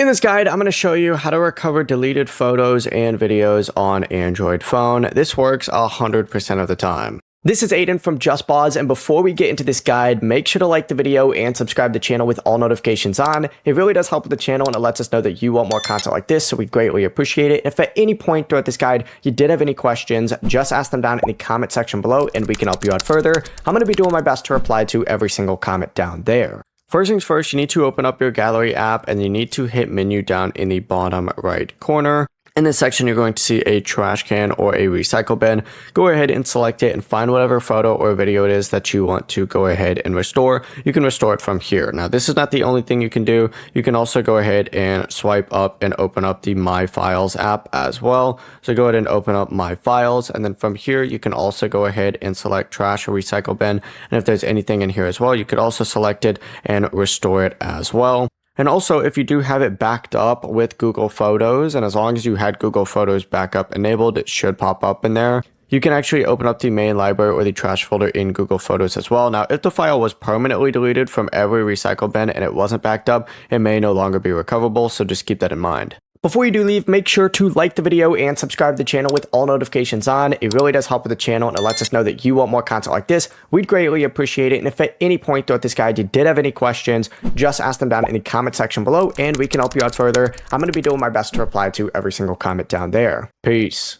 In this guide, I'm going to show you how to recover deleted photos and videos on Android phone. This works 100% of the time. This is Aiden from JustBoz, and before we get into this guide, make sure to like the video and subscribe to the channel with all notifications on. It really does help with the channel, and it lets us know that you want more content like this, so we greatly appreciate it. If at any point throughout this guide you did have any questions, just ask them down in the comment section below, and we can help you out further. I'm going to be doing my best to reply to every single comment down there. First things first, you need to open up your gallery app and you need to hit menu down in the bottom right corner. In this section, you're going to see a trash can or a recycle bin. Go ahead and select it and find whatever photo or video it is that you want to go ahead and restore. You can restore it from here. Now, this is not the only thing you can do. You can also go ahead and swipe up and open up the My Files app as well. So go ahead and open up My Files. And then from here, you can also go ahead and select trash or recycle bin. And if there's anything in here as well, you could also select it and restore it as well. And also, if you do have it backed up with Google Photos, and as long as you had Google Photos backup enabled, it should pop up in there. You can actually open up the main library or the trash folder in Google Photos as well. Now, if the file was permanently deleted from every recycle bin and it wasn't backed up, it may no longer be recoverable, so just keep that in mind. Before you do leave, make sure to like the video and subscribe to the channel with all notifications on. It really does help with the channel and it lets us know that you want more content like this. We'd greatly appreciate it. And if at any point throughout this guide you did have any questions, just ask them down in the comment section below and we can help you out further. I'm going to be doing my best to reply to every single comment down there. Peace.